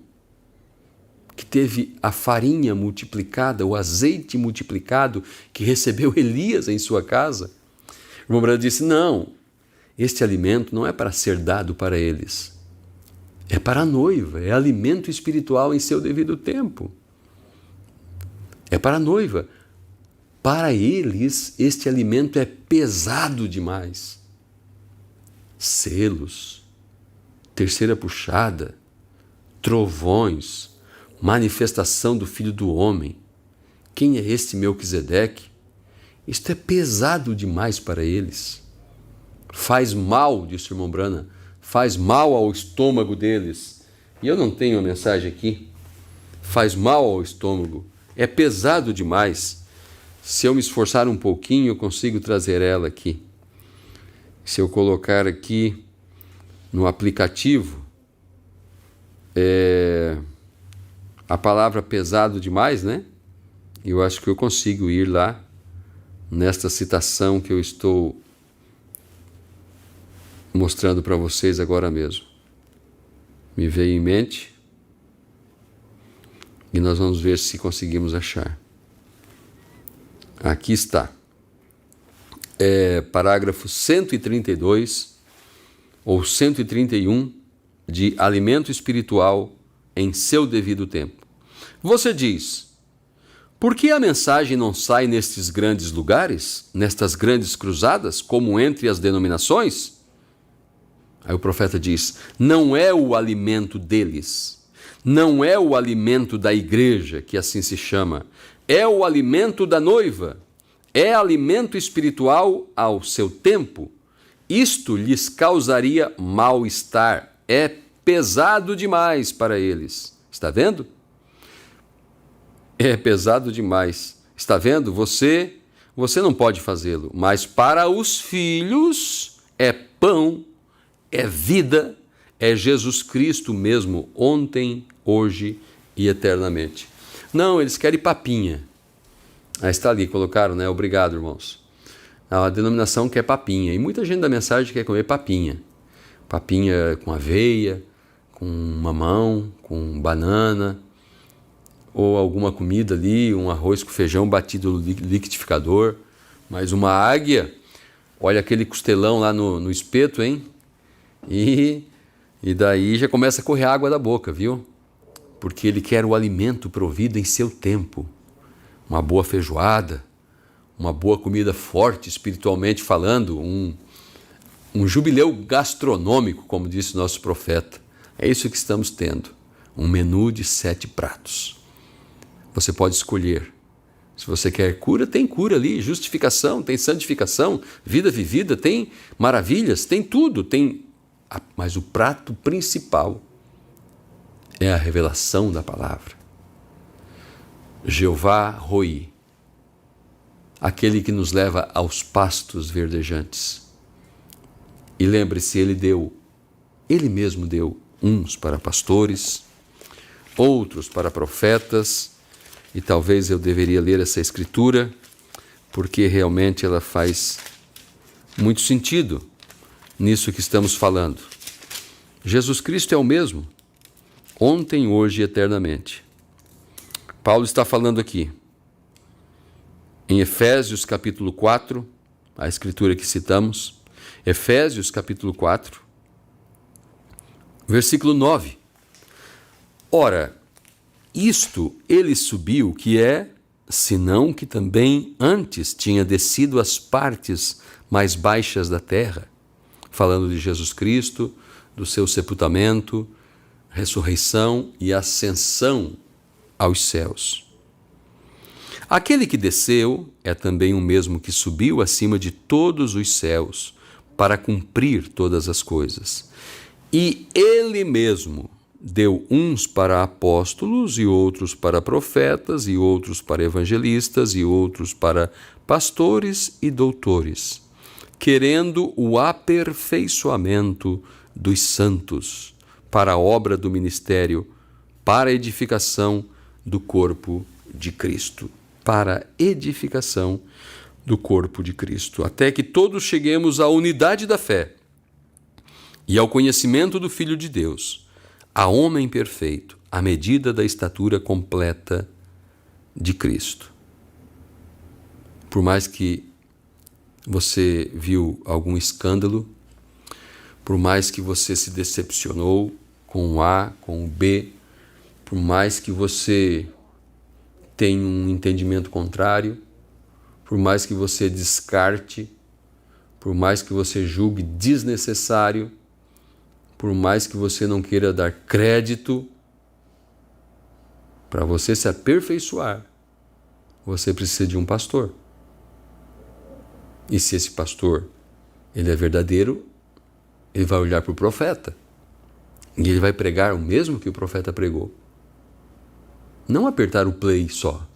que teve a farinha multiplicada, o azeite multiplicado, que recebeu Elias em sua casa. O irmão Branham disse: não, este alimento não é para ser dado para eles, é para a noiva, é alimento espiritual em seu devido tempo. É para a noiva. Para eles, este alimento é pesado demais. Selos, terceira puxada, trovões, manifestação do Filho do Homem. Quem é este Melquisedeque? Isto é pesado demais para eles. Faz mal, disse o irmão Branham, faz mal ao estômago deles. E eu não tenho a mensagem aqui. Faz mal ao estômago é pesado demais. Se eu me esforçar um pouquinho, eu consigo trazer ela aqui. Se eu colocar aqui no aplicativo, a palavra pesado demais, né? Eu acho que eu consigo ir lá nesta citação que eu estou mostrando para vocês agora mesmo. Me veio em mente e nós vamos ver se conseguimos achar. Aqui está. Parágrafo 132 ou 131 de Alimento Espiritual em seu devido tempo. Você diz: por que a mensagem não sai nestes grandes lugares, nestas grandes cruzadas, como entre as denominações? Aí o profeta diz: não é o alimento deles, não é o alimento da igreja, que assim se chama, é o alimento da noiva, é alimento espiritual ao seu tempo. Isto lhes causaria mal-estar, é pesado demais para eles. Está vendo? É pesado demais. Está vendo? Você não pode fazê-lo, mas para os filhos é pão, é vida, é Jesus Cristo mesmo, ontem, hoje e eternamente. Não, eles querem papinha. Aí está ali, colocaram, né? Obrigado, irmãos. A denominação quer papinha. E muita gente da mensagem quer comer papinha. Papinha com aveia, com mamão, com banana, ou alguma comida ali, um arroz com feijão batido no liquidificador. Mas uma águia, olha aquele costelão lá no espeto, hein? E daí já começa a correr água da boca, viu? Porque ele quer o alimento provido em seu tempo. Uma boa feijoada, uma boa comida forte, espiritualmente falando, um jubileu gastronômico, como disse o nosso profeta. É isso que estamos tendo, um menu de 7 pratos. Você pode escolher. Se você quer cura, tem cura ali, justificação, tem santificação, vida vivida, tem maravilhas, tem tudo, mas o prato principal é a revelação da palavra. Jeová Roi, aquele que nos leva aos pastos verdejantes. E lembre-se, ele mesmo deu uns para pastores, outros para profetas, e talvez eu deveria ler essa escritura, porque realmente ela faz muito sentido nisso que estamos falando. Jesus Cristo é o mesmo, ontem, hoje e eternamente. Paulo está falando aqui, em Efésios capítulo 4, a escritura que citamos, Efésios capítulo 4, versículo 9. Ora, isto ele subiu, que é, senão que também antes tinha descido às partes mais baixas da terra, falando de Jesus Cristo, do seu sepultamento, ressurreição e ascensão aos céus. Aquele que desceu é também o mesmo que subiu acima de todos os céus para cumprir todas as coisas. E ele mesmo deu uns para apóstolos, e outros para profetas, e outros para evangelistas, e outros para pastores e doutores, querendo o aperfeiçoamento dos santos, para a obra do ministério, para a edificação do corpo de Cristo. Para a edificação do corpo de Cristo, até que todos cheguemos à unidade da fé e ao conhecimento do Filho de Deus, a homem perfeito, à medida da estatura completa de Cristo. Por mais que você viu algum escândalo, por mais que você se decepcionou com o A, com o B, por mais que você tenha um entendimento contrário, por mais que você descarte, por mais que você julgue desnecessário, por mais que você não queira dar crédito, para você se aperfeiçoar, você precisa de um pastor. E se esse pastor ele é verdadeiro, ele vai olhar para o profeta e ele vai pregar o mesmo que o profeta pregou. Não apertar o play só.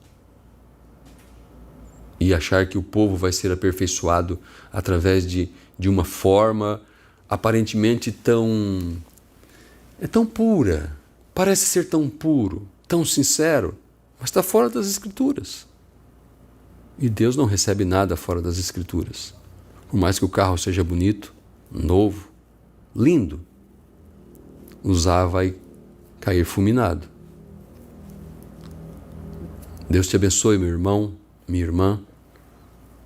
e achar que o povo vai ser aperfeiçoado através de uma forma aparentemente tão pura, parece ser tão puro, tão sincero, mas está fora das Escrituras. E Deus não recebe nada fora das Escrituras. Por mais que o carro seja bonito, novo, lindo, usar vai cair fulminado. Deus te abençoe, meu irmão, minha irmã,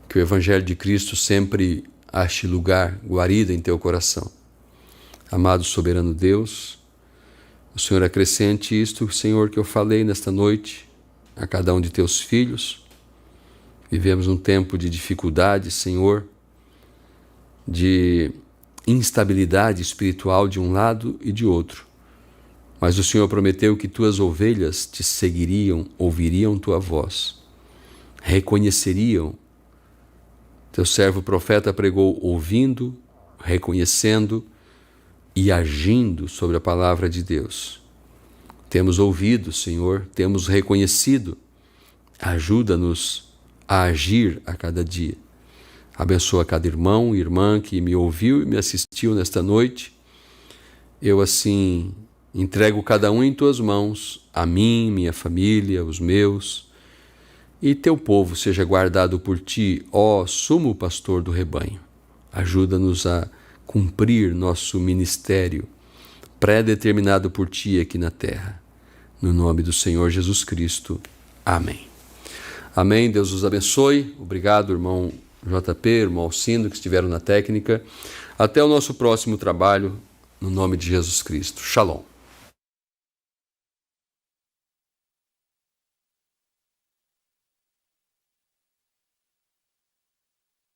que o Evangelho de Cristo sempre ache lugar, guarida em teu coração. Amado soberano Deus, o Senhor acrescente isto, Senhor, que eu falei nesta noite a cada um de teus filhos. Vivemos um tempo de dificuldade, Senhor, de instabilidade espiritual de um lado e de outro. Mas o Senhor prometeu que tuas ovelhas te seguiriam, ouviriam tua voz, reconheceriam. Teu servo profeta pregou ouvindo, reconhecendo e agindo sobre a palavra de Deus. Temos ouvido, Senhor, temos reconhecido. Ajuda-nos a agir a cada dia. Abençoa cada irmão e irmã que me ouviu e me assistiu nesta noite. Eu assim entrego cada um em tuas mãos, a mim, minha família, os meus, e teu povo seja guardado por ti, ó sumo pastor do rebanho. Ajuda-nos a cumprir nosso ministério pré-determinado por ti aqui na terra. No nome do Senhor Jesus Cristo. Amém. Amém. Deus os abençoe. Obrigado, irmão JP, irmão Alcindo, que estiveram na técnica. Até o nosso próximo trabalho, no nome de Jesus Cristo. Shalom.